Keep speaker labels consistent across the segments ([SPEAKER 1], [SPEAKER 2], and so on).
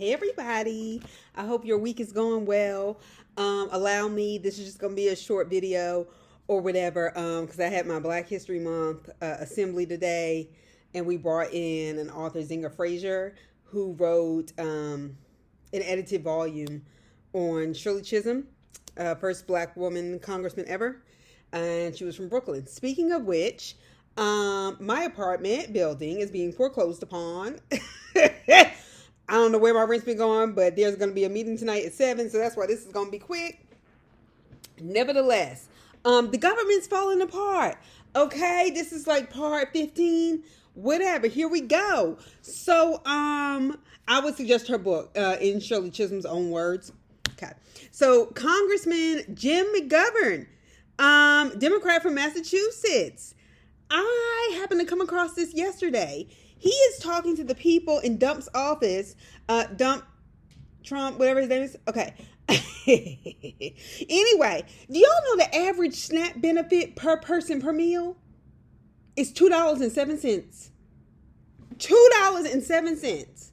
[SPEAKER 1] Hey everybody, I hope your week is going well. Allow me, this is just going to be a short video or whatever, because I had my Black History Month assembly today, and we brought in an author, Zinga Frazier, who wrote an edited volume on Shirley Chisholm, first Black woman congressman ever, and she was from Brooklyn. Speaking of which, my apartment building is being foreclosed upon. I don't know where my rent's been going, but there's going to be a meeting tonight at 7, so that's why this is going to be quick. Nevertheless, the government's falling apart. Okay, this is like part 15, whatever. Here we go. So, I would suggest her book, in Shirley Chisholm's own words. Okay, so Congressman Jim McGovern, Democrat from Massachusetts. I happened to come across this yesterday. He is talking to the people in Trump's office, Trump, whatever his name is. Okay. Anyway, do y'all know the average SNAP benefit per person per meal is $2.07? $2.07.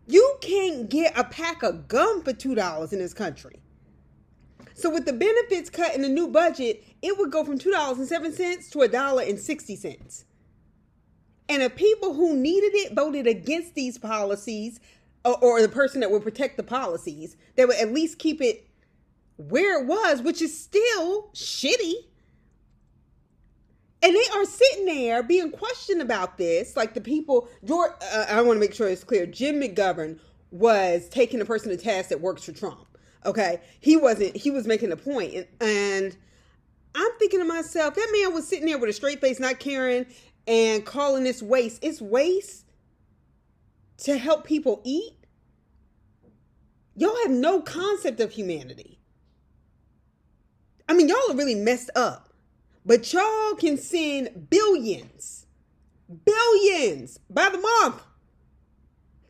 [SPEAKER 1] You can't get a pack of gum for $2 in this country. So with the benefits cut in the new budget, it would go from $2.07 to $1.60. And the people who needed it voted against these policies, or the person that would protect the policies, that would at least keep it where it was, which is still shitty. And they are sitting there being questioned about this. Like the people, I want to make sure it's clear. Jim McGovern was taking the person to task that works for Trump. Okay. He was making a point. And I'm thinking to myself, that man was sitting there with a straight face, not caring, and calling this waste. It's waste to help people eat. Y'all have no concept of humanity. I mean, y'all are really messed up. But y'all can send billions by the month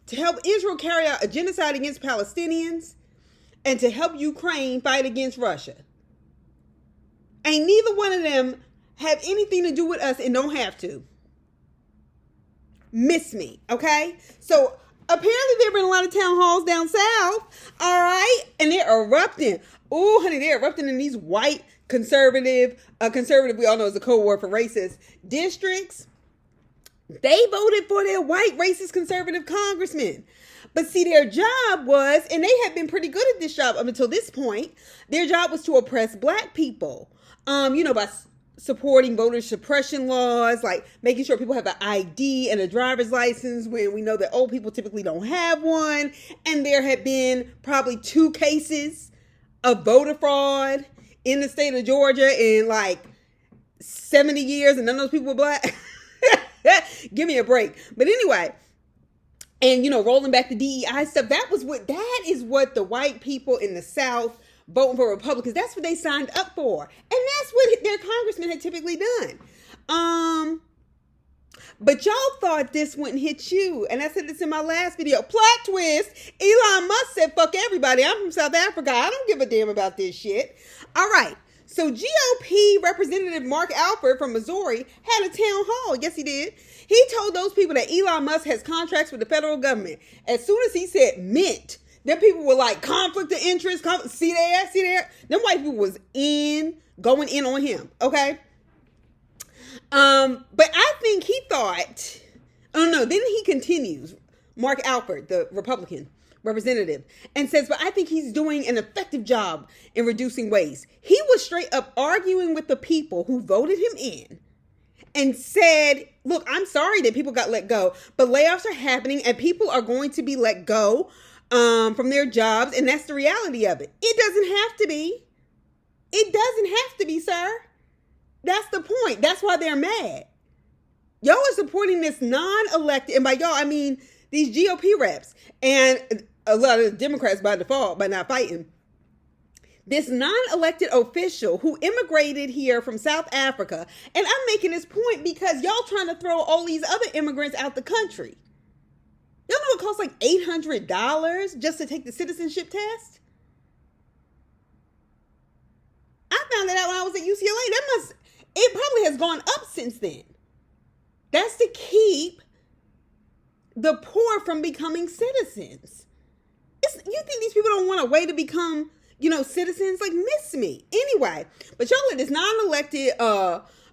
[SPEAKER 1] to help Israel carry out a genocide against Palestinians and to help Ukraine fight against Russia. Ain't neither one of them have anything to do with us and don't have to. Miss me, okay? So apparently there have been a lot of town halls down south, all right? And they're erupting. Oh, honey, they're erupting in these white conservative, we all know is a code word for racist districts. They voted for their white racist conservative congressmen. But see, their job was, and they had been pretty good at this job up until this point, their job was to oppress Black people. By supporting voter suppression laws, like making sure people have an ID and a driver's license when we know that old people typically don't have one. And there had been probably 2 cases of voter fraud in the state of Georgia in like 70 years, and none of those people were Black. Give me a break. But anyway, and rolling back the DEI stuff, that is what the white people in the South voting for Republicans, that's what they signed up for. And that's what their congressmen had typically done. But y'all thought this wouldn't hit you. And I said this in my last video. Plot twist, Elon Musk said, fuck everybody. I'm from South Africa. I don't give a damn about this shit. All right. So GOP Representative Mark Alford from Missouri had a town hall. Yes, he did. He told those people that Elon Musk has contracts with the federal government. As soon as he said mint, then people were like, conflict of interest, see there. Them white people was going in on him, okay? But I think he thought, then he continues, Mark Alford, the Republican representative, and says, but I think he's doing an effective job in reducing waste. He was straight up arguing with the people who voted him in and said, look, I'm sorry that people got let go, but layoffs are happening and people are going to be let go from their jobs, and that's the reality of it. It doesn't have to be. It doesn't have to be, sir. That's the point. That's why they're mad. Y'all are supporting this non-elected, and by y'all, I mean these GOP reps, and a lot of the Democrats by default, by not fighting. This non-elected official who immigrated here from South Africa, and I'm making this point because y'all trying to throw all these other immigrants out the country. Y'all know it costs like $800 just to take the citizenship test? I found that out when I was at UCLA. It probably has gone up since then. That's to keep the poor from becoming citizens. you think these people don't want a way to become, citizens? Like, miss me. Anyway, but y'all let this non-elected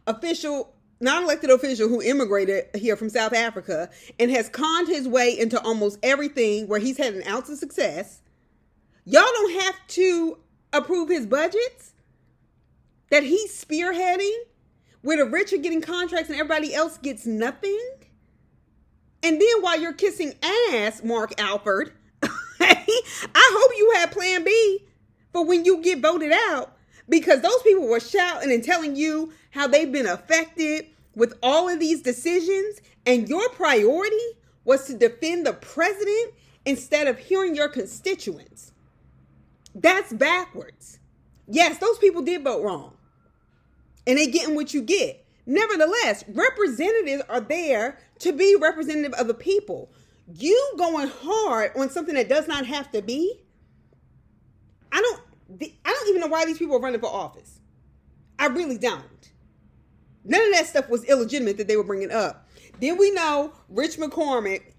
[SPEAKER 1] official who immigrated here from South Africa and has conned his way into almost everything where he's had an ounce of success. Y'all don't have to approve his budgets that he's spearheading, where the rich are getting contracts and everybody else gets nothing. And then while you're kissing ass, Mark Alford, I hope you had plan B for when you get voted out, because those people were shouting and telling you how they've been affected with all of these decisions, and your priority was to defend the president instead of hearing your constituents. That's backwards. Yes, those people did vote wrong, and they getting what you get. Nevertheless, representatives are there to be representative of the people. You going hard on something that does not have to be. I don't even know why these people are running for office. I really don't. None of that stuff was illegitimate that they were bringing up. Then we know Rich McCormick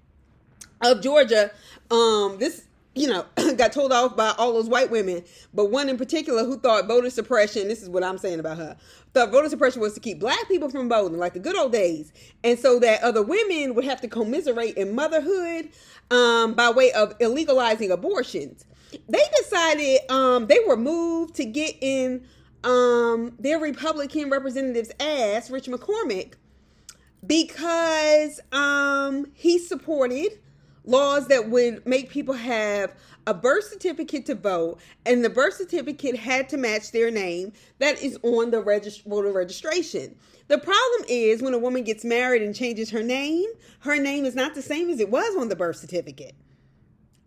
[SPEAKER 1] of Georgia, got told off by all those white women, but one in particular who thought voter suppression, this is what I'm saying about her, thought voter suppression was to keep black people from voting like the good old days, and so that other women would have to commiserate in motherhood by way of illegalizing abortions. They decided they were moved to get in their Republican representative's ass, Rich McCormick, because he supported laws that would make people have a birth certificate to vote, and the birth certificate had to match their name that is on the voter registration. The problem is when a woman gets married and changes her name is not the same as it was on the birth certificate.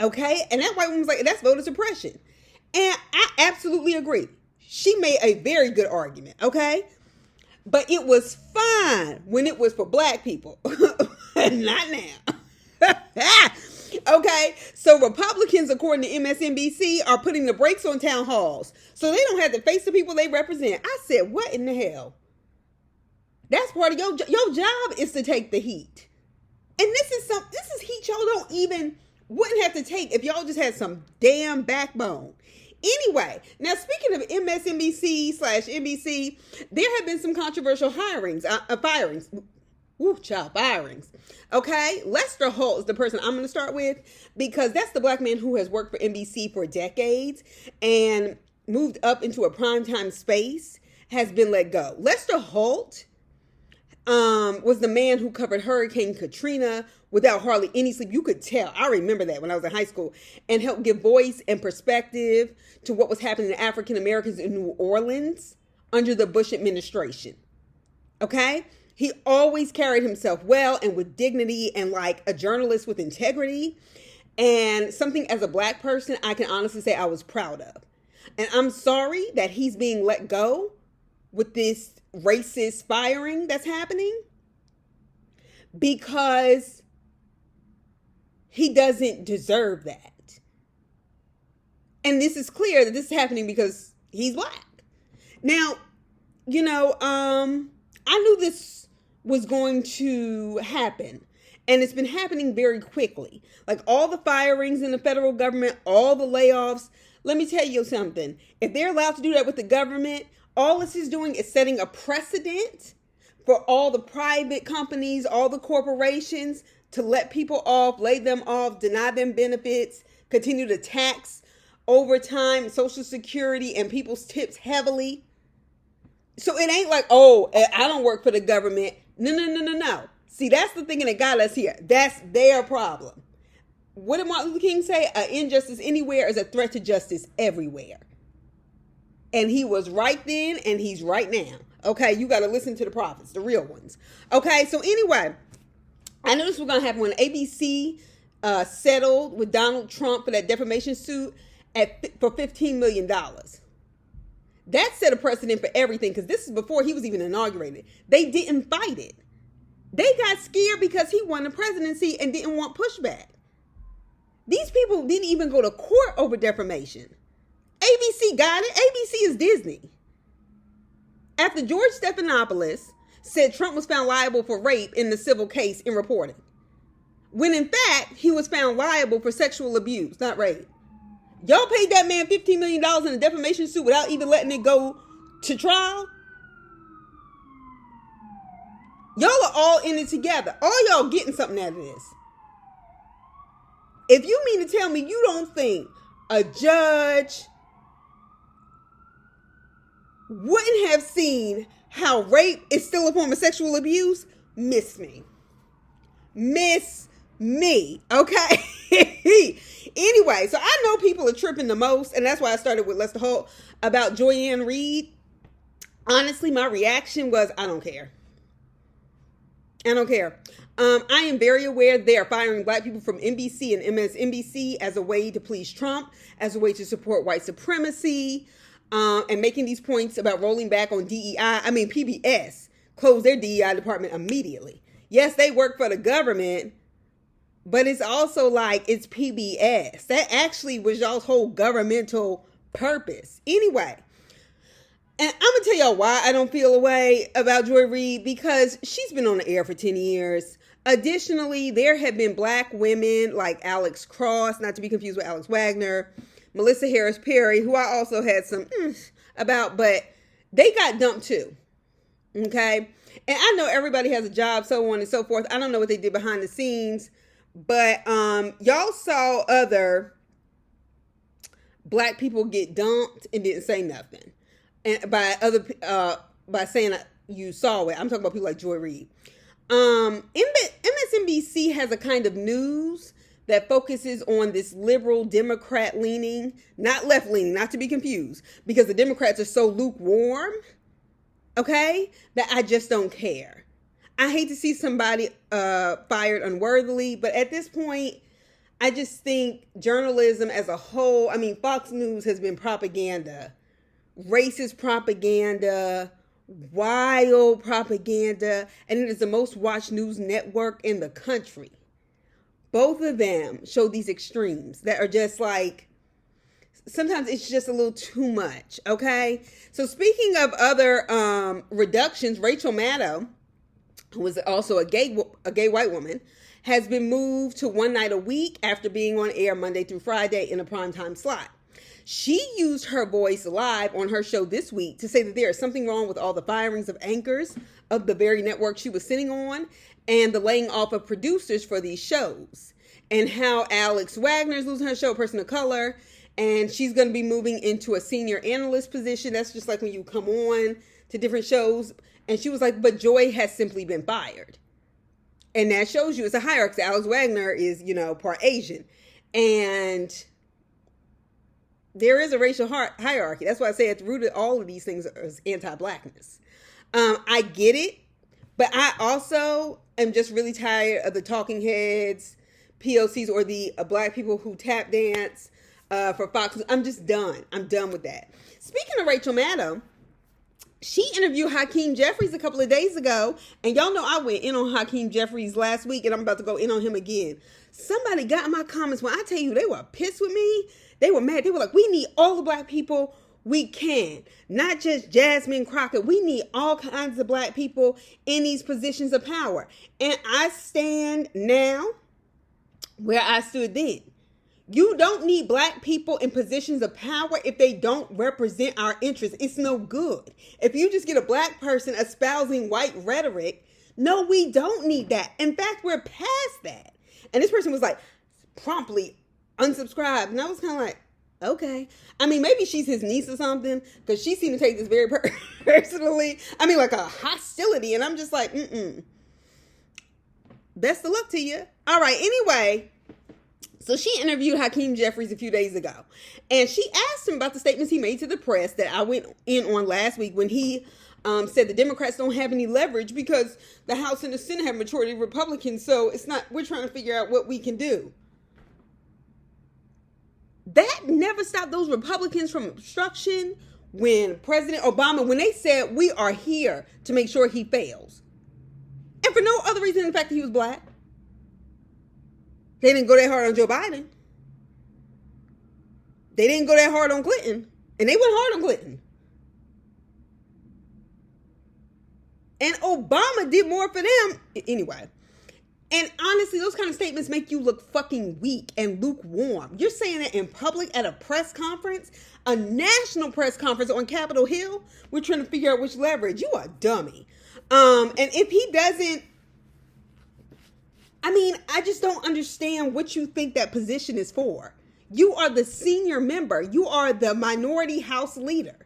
[SPEAKER 1] Okay? And that white woman was like, that's voter suppression. And I absolutely agree. She made a very good argument. Okay? But it was fine when it was for black people. Not now. Okay, so Republicans, according to MSNBC, are putting the brakes on town halls so they don't have to face the people they represent. I said, what in the hell? That's part of your job is to take the heat. And this is heat y'all wouldn't have to take if y'all just had some damn backbone. Anyway, now speaking of MSNBC/NBC, there have been some controversial firings. Okay, Lester Holt is the person I'm going to start with, because that's the black man who has worked for NBC for decades and moved up into a primetime space, has been let go. Lester Holt was the man who covered Hurricane Katrina without hardly any sleep. You could tell. I remember that when I was in high school, and helped give voice and perspective to what was happening to African Americans in New Orleans under the Bush administration. Okay? He always carried himself well and with dignity and like a journalist with integrity, and something as a black person I can honestly say I was proud of. And I'm sorry that he's being let go with this racist firing that's happening, because he doesn't deserve that. And this is clear that this is happening because he's black. Now, I knew this was going to happen, and it's been happening very quickly. Like all the firings in the federal government, all the layoffs. Let me tell you something. If they're allowed to do that with the government, all this is doing is setting a precedent for all the private companies, all the corporations to let people off, lay them off, deny them benefits, continue to tax overtime, Social Security, and people's tips heavily. So it ain't like, oh, I don't work for the government. No. See, that's the thing that got us here. That's their problem. What did Martin Luther King say? Injustice anywhere is a threat to justice everywhere. And he was right then, and he's right now. Okay, you got to listen to the prophets, the real ones. Okay, so anyway, I knew this was going to happen when ABC settled with Donald Trump for that defamation suit for $15 million. That set a precedent for everything, because this is before he was even inaugurated. They didn't fight it. They got scared because he won the presidency and didn't want pushback. These people didn't even go to court over defamation. ABC got it. ABC is Disney. After George Stephanopoulos said Trump was found liable for rape in the civil case in reporting, when in fact he was found liable for sexual abuse, not rape. Y'all paid that man $15 million in a defamation suit without even letting it go to trial. Y'all are all in it together. All y'all getting something out of this. If you mean to tell me you don't think a judge wouldn't have seen how rape is still a form of sexual abuse, miss me. Miss me, okay? Anyway, so I know people are tripping the most, and that's why I started with Lester Holt about Joy-Ann Reid. Honestly, my reaction was, I don't care. I don't care. I am very aware they are firing black people from NBC and MSNBC as a way to please Trump, as a way to support white supremacy, and making these points about rolling back on DEI. I mean, PBS closed their DEI department immediately. Yes, they work for the government, but it's also like it's PBS. That actually was y'all's whole governmental purpose. Anyway, and I'm going to tell y'all why I don't feel a way about Joy Reid, because she's been on the air for 10 years. Additionally, there have been black women like Alex Cross, not to be confused with Alex Wagner, Melissa Harris Perry, who I also had some about, but they got dumped too. Okay? And I know everybody has a job, so on and so forth. I don't know what they did behind the scenes, but y'all saw other black people get dumped and didn't say nothing. And by saying you saw it, I'm talking about people like Joy Reid. MSNBC has a kind of news that focuses on this liberal Democrat leaning, not left leaning, not to be confused, because the Democrats are so lukewarm, okay, that I just don't care. I hate to see somebody fired unworthily, but at this point, I just think journalism as a whole, I mean, Fox News has been propaganda, racist propaganda, wild propaganda, and it is the most watched news network in the country. Both of them show these extremes that are just like, sometimes it's just a little too much, okay? So speaking of other reductions, Rachel Maddow, who is also a gay white woman, has been moved to one night a week after being on air Monday through Friday in a primetime slot. She used her voice live on her show this week to say that there is something wrong with all the firings of anchors of the very network she was sitting on and the laying off of producers for these shows, and how Alex Wagner is losing her show, a person of color, and she's going to be moving into a senior analyst position. That's just like when you come on to different shows. And she was like, but Joy has simply been fired. And that shows you it's a hierarchy. Alex Wagner is, part Asian. And there is a racial hierarchy. That's why I say at the root of all of these things is anti-blackness. I get it, but I also am just really tired of the talking heads, POCs, or the black people who tap dance for Fox. I'm just done. I'm done with that. Speaking of Rachel Maddow, she interviewed Hakeem Jeffries a couple of days ago, and y'all know I went in on Hakeem Jeffries last week, and I'm about to go in on him again. Somebody got in my comments when I tell you they were pissed with me. They were mad. They were like, we need all the black people we can. Not just Jasmine Crockett. We need all kinds of black people in these positions of power. And I stand now where I stood then. You don't need black people in positions of power if they don't represent our interests. It's no good. If you just get a black person espousing white rhetoric, no, we don't need that. In fact, we're past that. And this person was like, promptly unsubscribed. And I was kind of like, okay. I mean, maybe she's his niece or something, because she seemed to take this very personally. I mean, like a hostility. And I'm just like, best of luck to you. All right. Anyway. So she interviewed Hakeem Jeffries a few days ago, and she asked him about the statements he made to the press that I went in on last week when he said the Democrats don't have any leverage because the House and the Senate have majority Republicans. So we're trying to figure out what we can do. That never stopped those Republicans from obstruction when President Obama, when they said we are here to make sure he fails. And for no other reason than the fact that he was black. They didn't go that hard on Joe Biden. They didn't go that hard on Clinton. And they went hard on Clinton. And Obama did more for them. Anyway, And honestly, those kind of statements make you look fucking weak and lukewarm. You're saying that in public at a press conference, a national press conference on Capitol Hill. We're trying to figure out which leverage. You are a dummy. And if he doesn't, I mean, I just don't understand what you think that position is for. You are the senior member. You are the minority house leader.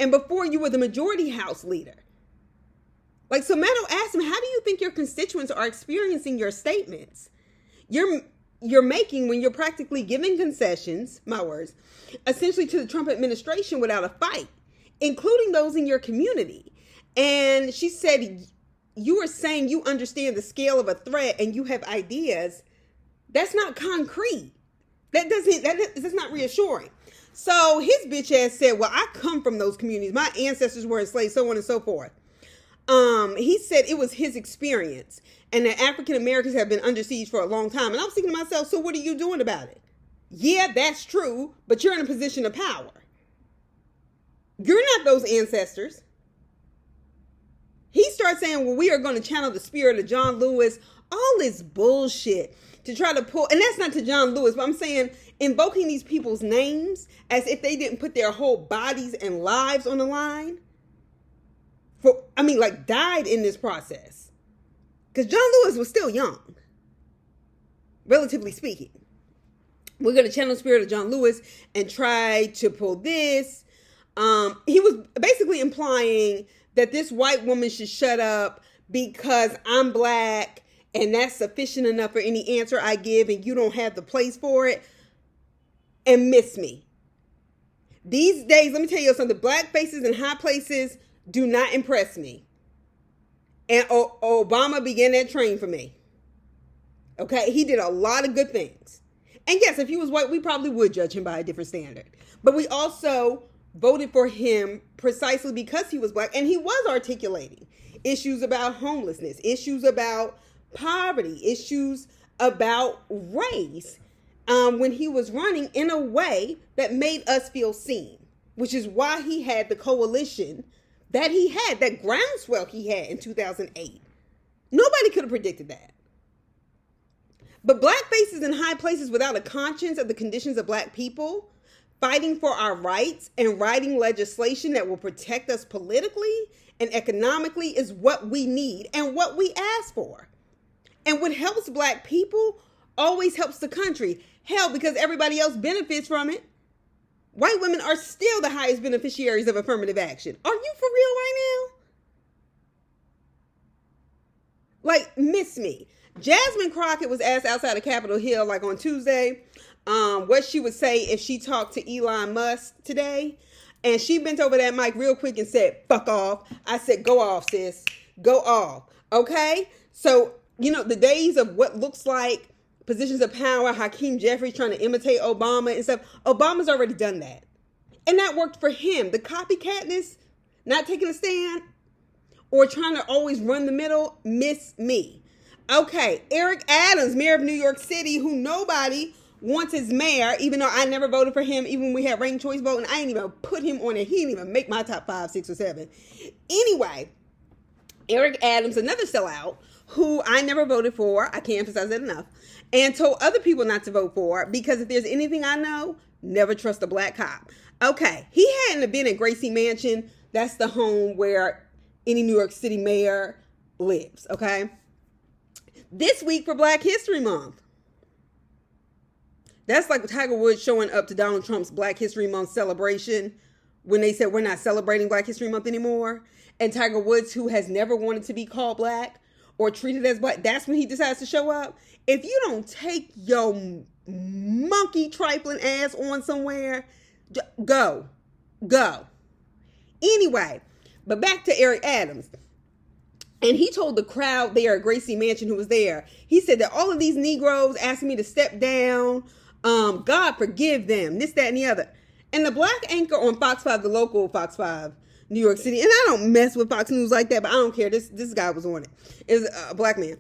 [SPEAKER 1] And before you were the majority house leader. Like, so Maddow asked him, how do you think your constituents are experiencing your statements you're making when you're practically giving concessions, my words, essentially to the Trump administration without a fight, including those in your community? And she said, you are saying you understand the scale of a threat and you have ideas. That's not concrete. That's not reassuring. So his bitch ass said, well, I come from those communities. My ancestors were enslaved, so on and so forth. He said it was his experience and that African Americans have been under siege for a long time. And I was thinking to myself, so what are you doing about it? Yeah, that's true, but you're in a position of power. You're not those ancestors. He starts saying, well, we are going to channel the spirit of John Lewis, all this bullshit to try to pull, and that's not to John Lewis, but I'm saying invoking these people's names as if they didn't put their whole bodies and lives on the line. Died in this process. Because John Lewis was still young, relatively speaking. We're going to channel the spirit of John Lewis and try to pull this. He was basically implying that this white woman should shut up because I'm black and that's sufficient enough for any answer I give and you don't have the place for it, and miss me. These days, let me tell you something, black faces in high places do not impress me. And Obama began that train for me. Okay? He did a lot of good things. And yes, if he was white, we probably would judge him by a different standard. But we also voted for him precisely because he was black. And he was articulating issues about homelessness, issues about poverty, issues about race when he was running in a way that made us feel seen, which is why he had the coalition that he had, that groundswell he had in 2008. Nobody could have predicted that. But black faces in high places without a conscience of the conditions of black people, fighting for our rights and writing legislation that will protect us politically and economically is what we need and what we ask for. And what helps black people always helps the country. Hell, because everybody else benefits from it. White women are still the highest beneficiaries of affirmative action. Are you for real right now? Like, miss me. Jasmine Crockett was asked outside of Capitol Hill, like on Tuesday, what she would say if she talked to Elon Musk today. And she bent over that mic real quick and said, fuck off. I said, go off, sis. Go off. Okay? So, the days of what looks like positions of power, Hakeem Jeffries trying to imitate Obama and stuff, Obama's already done that. And that worked for him. The copycatness, not taking a stand, or trying to always run the middle, miss me. Okay, Eric Adams, mayor of New York City, who nobody wants as mayor, even though I never voted for him, even when we had ranked choice vote, and I didn't even put him on it. He didn't even make my top 5, 6, or 7. Anyway, Eric Adams, another sellout, who I never voted for, I can't emphasize that enough, and told other people not to vote for, because if there's anything I know, never trust a black cop. Okay, he hadn't been at Gracie Mansion. That's the home where any New York City mayor lives, okay? This week for Black History Month. That's like Tiger Woods showing up to Donald Trump's Black History Month celebration when they said we're not celebrating Black History Month anymore. And Tiger Woods, who has never wanted to be called black or treated as black, that's when he decides to show up. If you don't take your monkey trifling ass on somewhere, go. Anyway, but back to Eric Adams. And he told the crowd there at Gracie Mansion who was there, he said that all of these Negroes asking me to step down, God forgive them, this, that, and the other. And the black anchor on Fox 5, the local Fox 5, New York City, and I don't mess with Fox News like that, but I don't care. This guy was on it. It was a black man.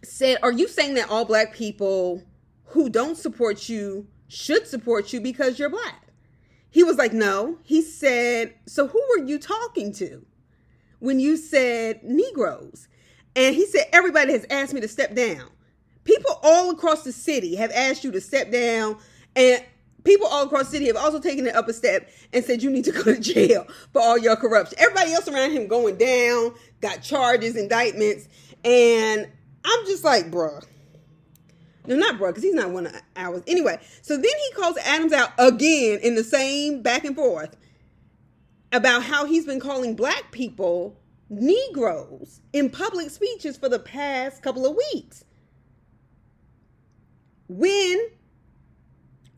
[SPEAKER 1] Said, are you saying that all black people who don't support you should support you because you're black? He was like, no. He said, so who were you talking to when you said Negroes? And he said, everybody has asked me to step down. People all across the city have asked you to step down. And people all across the city have also taken it up a step and said you need to go to jail for all your corruption. Everybody else around him going down, got charges, indictments. And I'm just like, bruh. No, not bruh, because he's not one of ours. Anyway, so then he calls Adams out again in the same back and forth about how he's been calling black people Negroes in public speeches for the past couple of weeks. When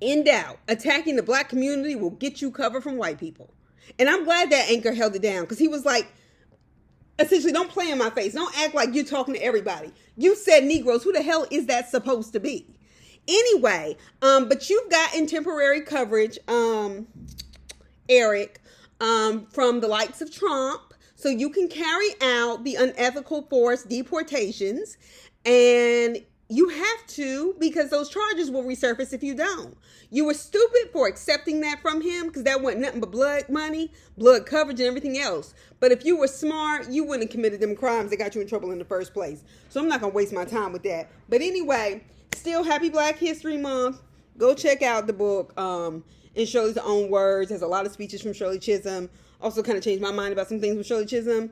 [SPEAKER 1] in doubt, attacking the black community will get you cover from white people. And I'm glad that anchor held it down, because he was like, essentially, don't play in my face. Don't act like you're talking to everybody. You said Negroes. Who the hell is that supposed to be? Anyway, but you've gotten temporary coverage, Eric, from the likes of Trump. So you can carry out the unethical forced deportations. And you have to, because those charges will resurface if you don't. You were stupid for accepting that from him, because that wasn't nothing but blood money, blood coverage, and everything else. But if you were smart, you wouldn't have committed them crimes that got you in trouble in the first place. So I'm not going to waste my time with that. But anyway, still happy Black History Month. Go check out the book in Shirley's own words. There's a lot of speeches from Shirley Chisholm. Also kind of changed my mind about some things with Shirley Chisholm.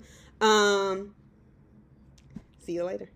[SPEAKER 1] See you later.